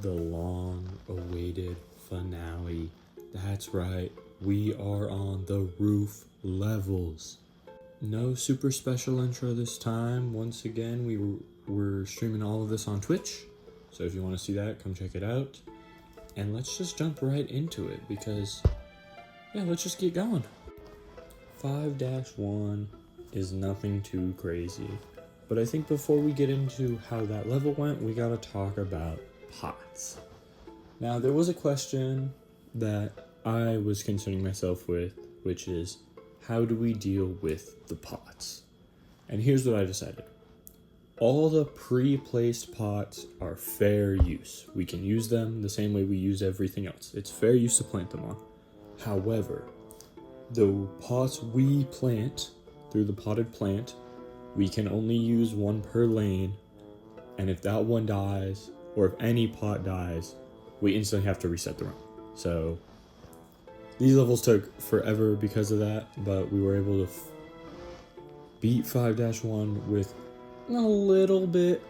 the long-awaited finale. That's right, we are on the roof levels. No super special intro this time. Once again, we're streaming all of this on Twitch, so if you want to see that, come check it out. And let's just jump right into it because, yeah, let's just get going. 5-1 is nothing too crazy, but I think before we get into how that level went, we gotta talk about pots. Now, there was a question that I was concerning myself with, which is, how do we deal with the pots? And here's what I decided. All the pre-placed pots are fair use. We can use them the same way we use everything else. It's fair use to plant them on. However, the pots we plant through the potted plant, we can only use one per lane, and if that one dies, or if any pot dies, we instantly have to reset the run. So these levels took forever because of that, but we were able to beat 5-1 with a little bit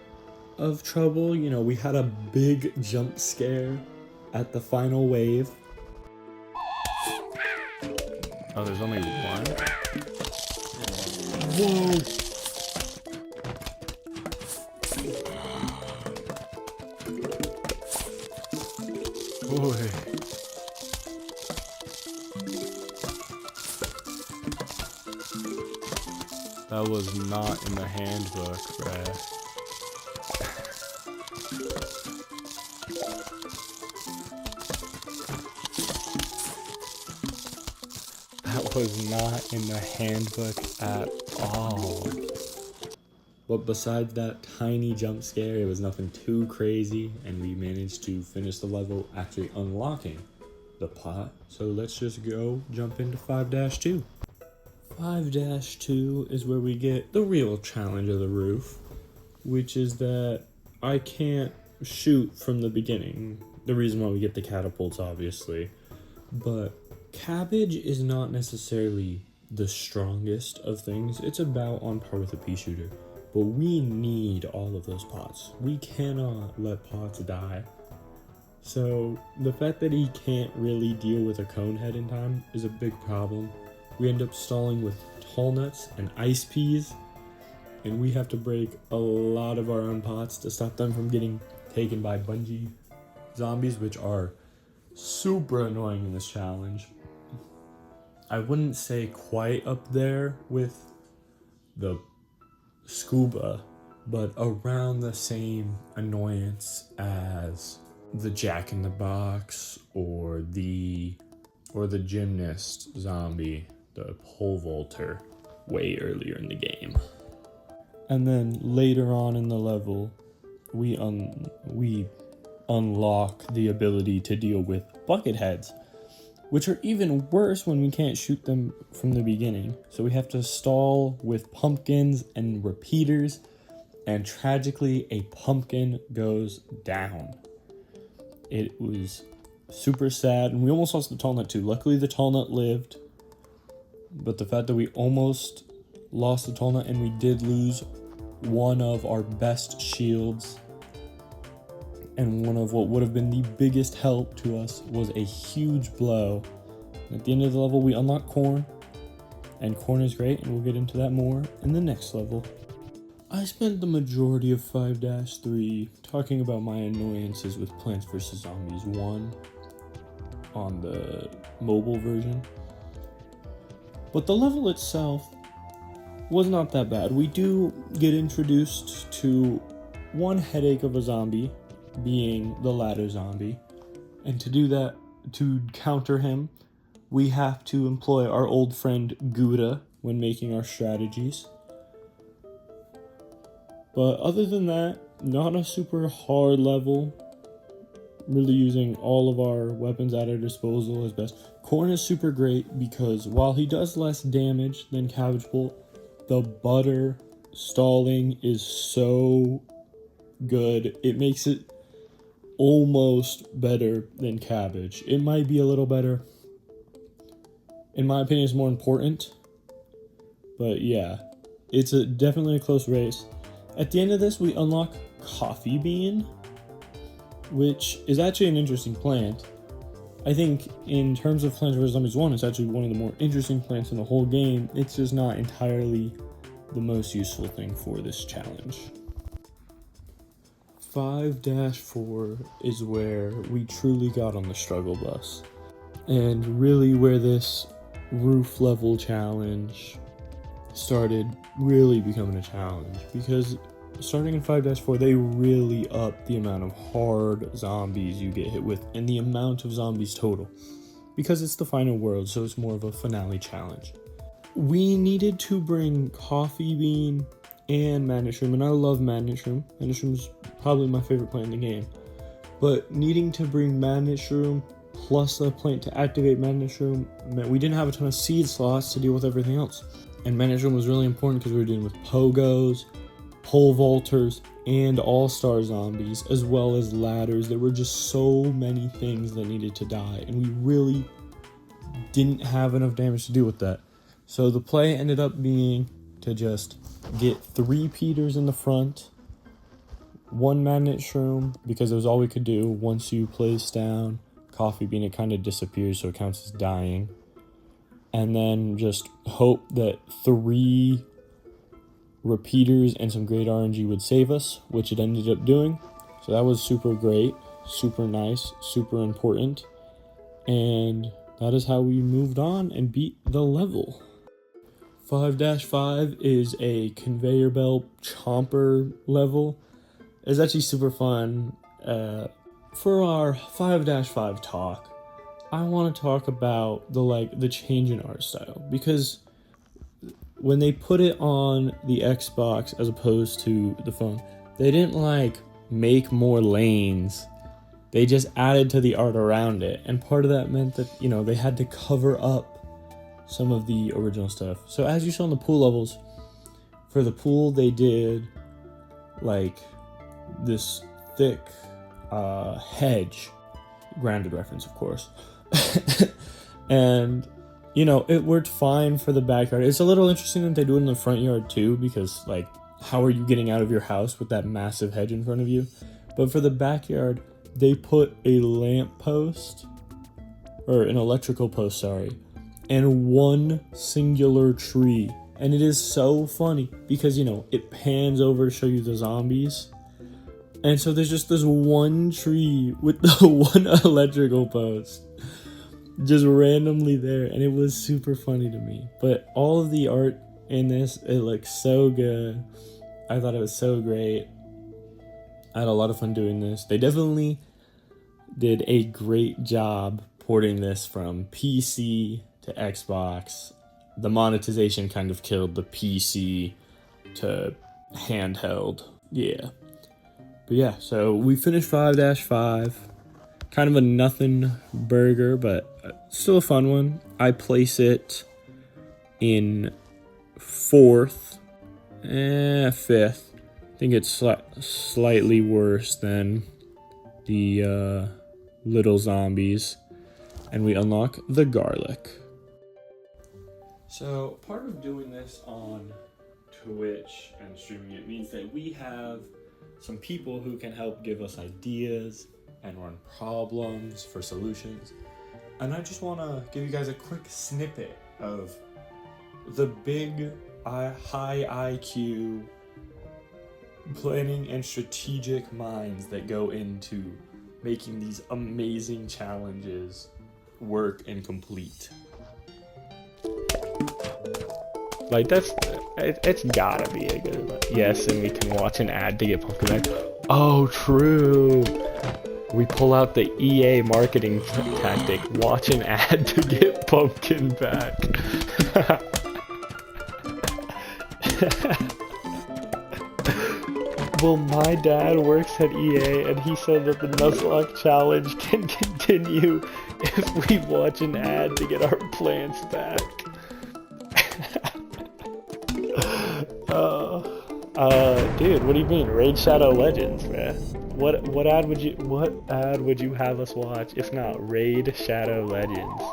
of trouble. You know, we had a big jump scare at the final wave. Oh, there's only one? Whoa! Boy. That was not in the handbook, bruh. That was not in the handbook at all. But besides that tiny jump scare, it was nothing too crazy, and we managed to finish the level actually unlocking the pot. So let's just go jump into 5-2. 5-2 is where we get the real challenge of the roof, which is that I can't shoot from the beginning. The reason why we get the catapults, obviously, but cabbage is not necessarily the strongest of things. It's about on par with a pea shooter, but we need all of those pots. We cannot let pots die. So the fact that he can't really deal with a cone head in time is a big problem. We end up stalling with tall nuts and ice peas, and we have to break a lot of our own pots to stop them from getting taken by bungee zombies, which are super annoying in this challenge. I wouldn't say quite up there with the scuba, but around the same annoyance as the Jack-in-the-Box or the gymnast zombie, the pole vaulter, way earlier in the game. And then later on in the level, we unlock the ability to deal with bucket heads, which are even worse when we can't shoot them from the beginning. So we have to stall with pumpkins and repeaters, and tragically a pumpkin goes down. It was super sad, and we almost lost the tall nut too. Luckily the tall nut lived, but the fact that we almost lost the tall nut and we did lose one of our best shields and one of what would have been the biggest help to us was a huge blow. And at the end of the level, we unlock corn, and corn is great, and we'll get into that more in the next level. I spent the majority of 5-3 talking about my annoyances with Plants vs. Zombies 1 on the mobile version. But the level itself was not that bad. We do get introduced to one headache of a zombie, being the ladder zombie, and to do that, to counter him, we have to employ our old friend Gouda when making our strategies. But other than that, not a super hard level, really using all of our weapons at our disposal as best. Corn is super great because while he does less damage than Cabbage Bolt, the butter stalling is so good. It makes it almost better than cabbage. It might be a little better. In my opinion, it's more important. But yeah, it's definitely a close race. At the end of this, we unlock Coffee Bean, which is actually an interesting plant. I think in terms of Plants vs. Zombies 1, it's actually one of the more interesting plants in the whole game. It's just not entirely the most useful thing for this challenge. 5-4 is where we truly got on the struggle bus, and really where this roof level challenge started really becoming a challenge, because starting in 5-4 they really up the amount of hard zombies you get hit with and the amount of zombies total, because it's the final world, so it's more of a finale challenge. We needed to bring coffee bean and madness shroom, and I love madness shroom. Madness shroom's probably my favorite plant in the game, but needing to bring madness shroom plus a plant to activate madness shroom meant we didn't have a ton of seed slots to deal with everything else. And madness shroom was really important because we were dealing with pogos, pole vaulters, and all-star zombies, as well as ladders. There were just so many things that needed to die, and we really didn't have enough damage to deal with that. So the play ended up being to just get 3 Peters in the front, 1 magnet shroom, because it was all we could do. Once you place down coffee bean, it kind of disappears, so it counts as dying. And then just hope that 3 repeaters and some great RNG would save us, which it ended up doing. So that was super great, super nice, super important. And that is how we moved on and beat the level. 5-5 is a conveyor belt chomper level. It's actually super fun. For our 5-5 talk, I want to talk about the change in art style, because when they put it on the Xbox as opposed to the phone, they didn't make more lanes. They just added to the art around it, and part of that meant that, they had to cover up some of the original stuff. So as you saw in the pool levels, for the pool they did this thick hedge, grounded reference of course, and it worked fine for the backyard. It's a little interesting that they do it in the front yard too, because how are you getting out of your house with that massive hedge in front of you? But for the backyard, they put a lamp post, or an electrical post, sorry, and 1 singular tree. And it is so funny because, it pans over to show you the zombies. And so there's just this 1 tree with the 1 electrical post just randomly there. And it was super funny to me. But all of the art in this, it looks so good. I thought it was so great. I had a lot of fun doing this. They definitely did a great job porting this from PC to Xbox. The monetization kind of killed the PC to handheld. Yeah. But yeah, so we finished 5-5. Kind of a nothing burger, but still a fun one. I place it in 4th, 5th. I think it's slightly worse than the little zombies. And we unlock the garlic. So part of doing this on Twitch and streaming it means that we have some people who can help give us ideas and run problems for solutions. And I just want to give you guys a quick snippet of the big high IQ planning and strategic minds that go into making these amazing challenges work and complete. It's gotta be a good one. Yes, and we can watch an ad to get pumpkin back. Oh, true. We pull out the EA marketing tactic. Watch an ad to get pumpkin back. Well, my dad works at EA, and he said that the Nuzlocke challenge can continue if we watch an ad to get our plants back. Dude, what do you mean? Raid Shadow Legends, man. What ad would you have us watch if not Raid Shadow Legends?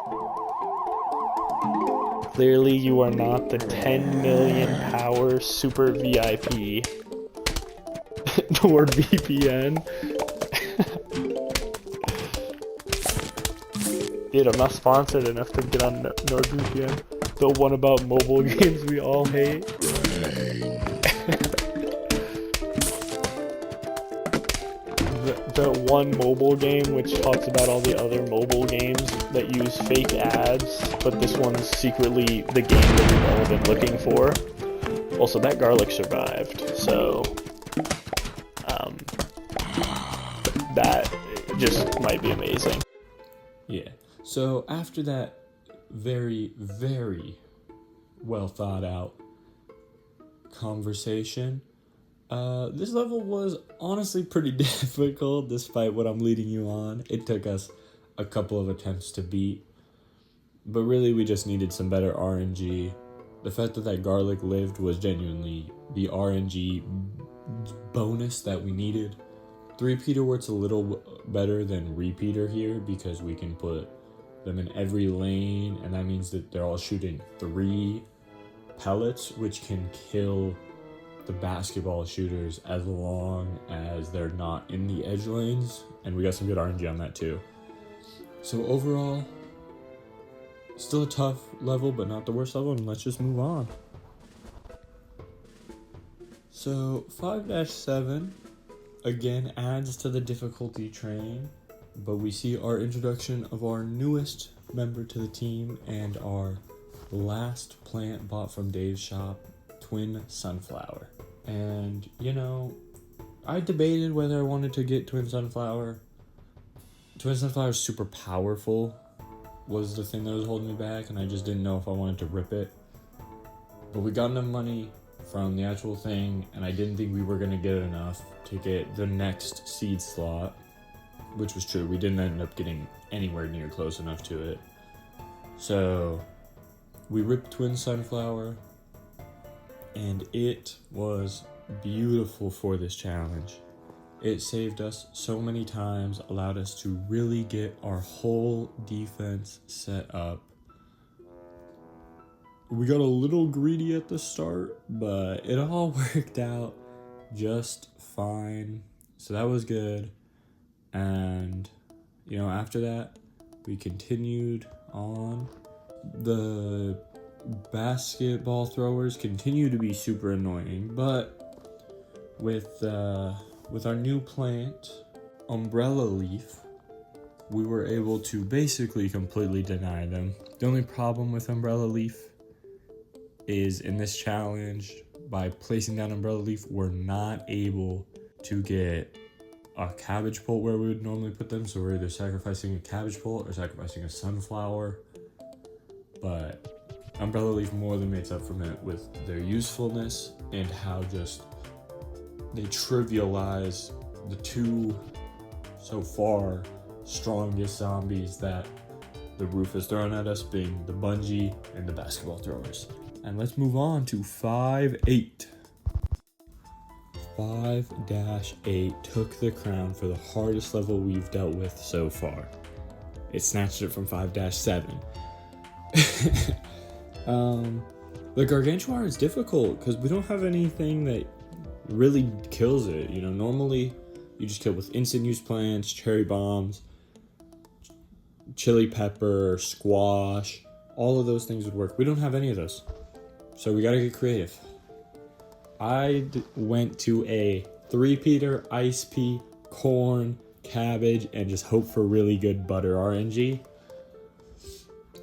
Clearly you are not the 10 million power super VIP nor VPN. Dude, I'm not sponsored enough to get on NordVPN. The one about mobile games we all hate. the one mobile game which talks about all the other mobile games that use fake ads, but this one's secretly the game that we've all been looking for. Also, that garlic survived, so that just might be amazing. Yeah, so after that very, very well thought out conversation, this level was honestly pretty difficult despite what I'm leading you on. It took us a couple of attempts to beat, but really we just needed some better RNG. The fact that that garlic lived was genuinely the RNG bonus that we needed. Three-peater works a little better than repeater here because we can put them in every lane, and that means that they're all shooting 3 pellets, which can kill the basketball shooters as long as they're not in the edge lanes, and we got some good RNG on that too. So overall, still a tough level, but not the worst level, and let's just move on. So 5-7 again adds to the difficulty train, but we see our introduction of our newest member to the team and our last plant bought from Dave's shop, Twin Sunflower. And you know, I debated whether I wanted to get Twin Sunflower. Twin Sunflower is super powerful was the thing that was holding me back, and I just didn't know if I wanted to rip it. But we got enough money from the actual thing, and I didn't think we were going to get enough to get the next seed slot, which was true. We didn't end up getting anywhere near close enough to it. So we ripped Twin Sunflower, and it was beautiful for this challenge. It saved us so many times, allowed us to really get our whole defense set up. We got a little greedy at the start, but it all worked out just fine. So that was good. And, you know, after that, we continued on. The basketball throwers continue to be super annoying, but with our new plant, Umbrella Leaf, we were able to basically completely deny them. The only problem with Umbrella Leaf is in this challenge, by placing down Umbrella Leaf, we're not able to get a cabbage pult where we would normally put them, so we're either sacrificing a cabbage pult or sacrificing a sunflower. But Umbrella Leaf more than makes up for it with their usefulness and how just they trivialize the 2 so far strongest zombies that the roof has thrown at us, being the bungee and the basketball throwers. And let's move on to 5-8. 5-8 took the crown for the hardest level we've dealt with so far. It snatched it from 5-7. The Gargantuar is difficult because we don't have anything that really kills it. You know, normally you just kill with instant use plants, cherry bombs, chili pepper, squash. All of those things would work. We don't have any of those, so we gotta get creative. I went to a 3-peater, ice pea, corn, cabbage, and just hope for really good butter RNG,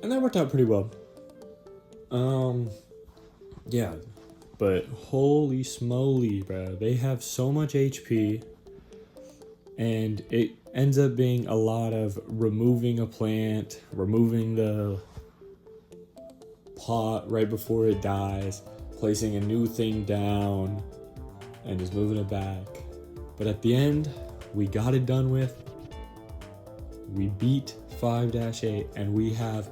and that worked out pretty well. Yeah, but holy smoly, bro, they have so much HP, and it ends up being a lot of removing a plant, removing the pot right before it dies, placing a new thing down, and just moving it back. But at the end, we got it done with. We beat 5-8, and we have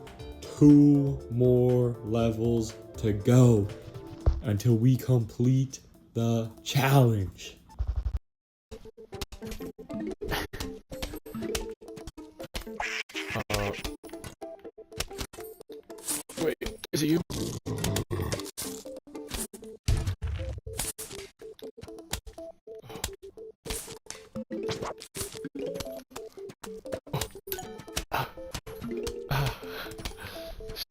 2 more levels to go until we complete the challenge. Wait, is it you?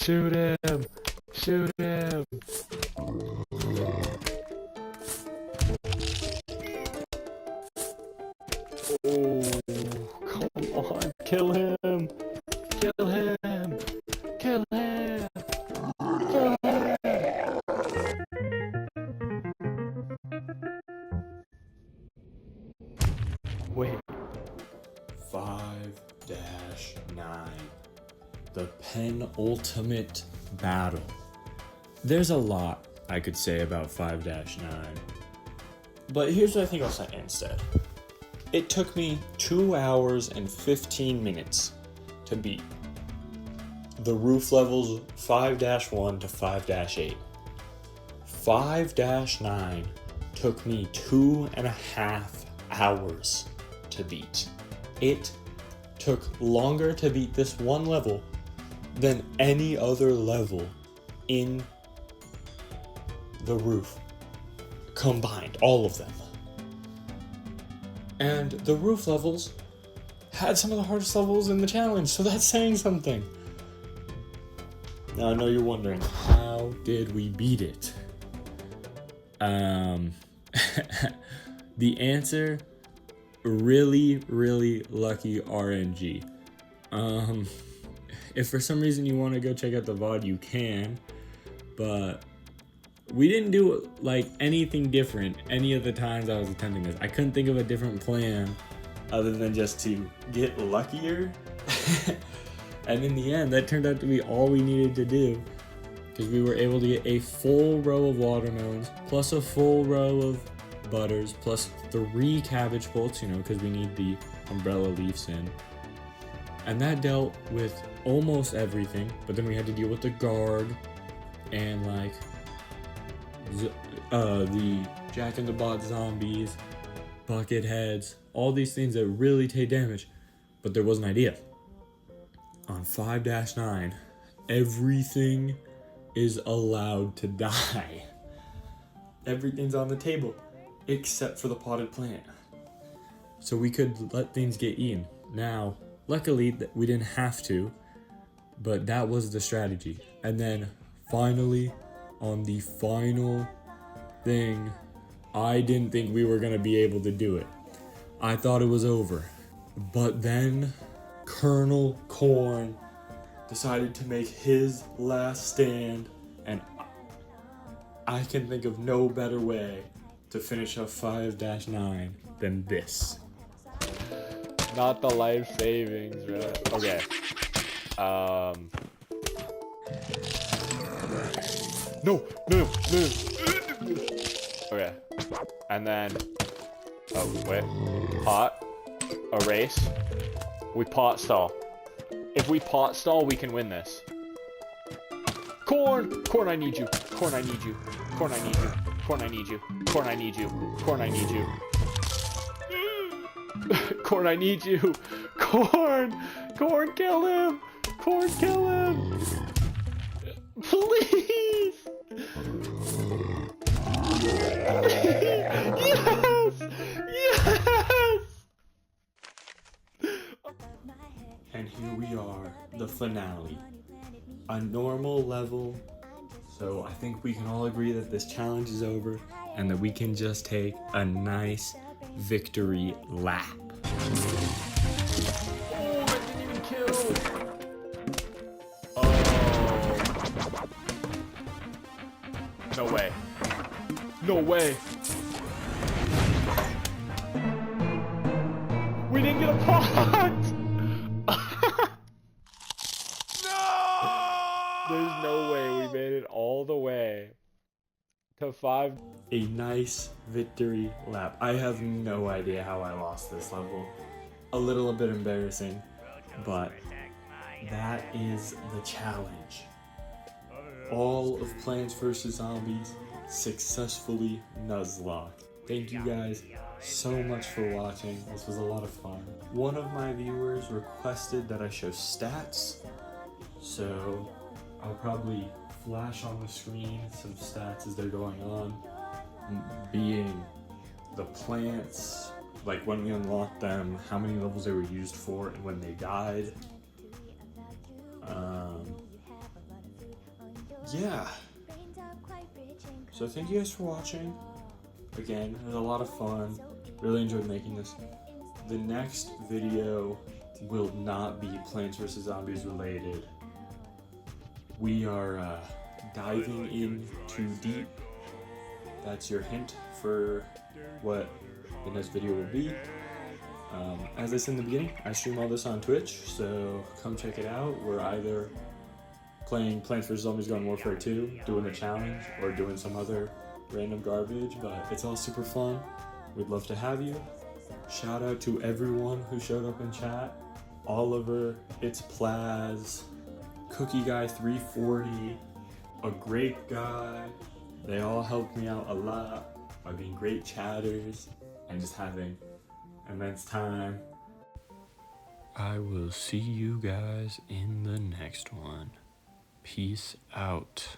Shoot him! Shoot him! Oh, come on, kill him! Kill him! Kill him! Kill him! Wait. 5-9. The penultimate battle. There's a lot I could say about 5-9. But here's what I think I'll say instead. It took me 2 hours and 15 minutes to beat the roof levels 5-1 to 5-8. 5-9 took me 2.5 hours to beat. It took longer to beat this one level than any other level in the roof combined, all of them. And the roof levels had some of the hardest levels in the challenge, so that's saying something. Now I know you're wondering, how did we beat it? The answer, really, really lucky RNG. If for some reason you want to go check out the VOD, you can, but we didn't do like anything different any of the times I was attempting this. I couldn't think of a different plan other than just to get luckier. And in the end, that turned out to be all we needed to do, because we were able to get a full row of watermelons, plus a full row of butters, plus 3 cabbage bolts, because we need the umbrella leaves in. And that dealt with almost everything, but then we had to deal with the guard and like the Jack in the Box zombies, bucket heads, all these things that really take damage. But there was an idea. On 5-9, everything is allowed to die. Everything's on the table, except for the potted plant. So we could let things get eaten. Now, luckily, we didn't have to, but that was the strategy. And then, finally, on the final thing, I didn't think we were gonna be able to do it. I thought it was over. But then, Colonel Corn decided to make his last stand, and I can think of no better way to finish up 5-9 than this. Not the life savings, bro. Okay. No. Okay. And then, pot, erase. We pot stall. If we pot stall, we can win this. Corn, I need you. Corn, I need you. Corn, I need you. Corn, I need you. Corn, I need you. Corn, I need you. Corn, I need you. Corn, kill him. Corn, kill him. Please. Yes. And here we are, the finale. A normal level, so I think we can all agree that this challenge is over and that we can just take a nice victory lap. Oh, I didn't even kill. Oh. No way. No way. We didn't get a pot. There's no way we made it all the way to 5. A nice victory lap. I have no idea how I lost this level. A little bit embarrassing, but that is the challenge. All of Plants vs. Zombies successfully Nuzlocke. Thank you guys so much for watching. This was a lot of fun. One of my viewers requested that I show stats, so I'll probably flash on the screen some stats as they're going on, being the plants, like when we unlocked them, how many levels they were used for, and when they died. yeah. So thank you guys for watching. Again, it was a lot of fun. Really enjoyed making this. The next video will not be Plants vs. Zombies related. We are diving in too deep. That's your hint for what the next video will be. As I said in the beginning, I stream all this on Twitch, so come check it out. We're either playing Plants vs. Zombies Garden Warfare 2, doing a challenge, or doing some other random garbage, but it's all super fun. We'd love to have you. Shout out to everyone who showed up in chat. Oliver, It's Plaz, Cookie Guy 340, A Grape Guy. They all helped me out a lot by being great chatters and just having immense time. I will see you guys in the next one. Peace out.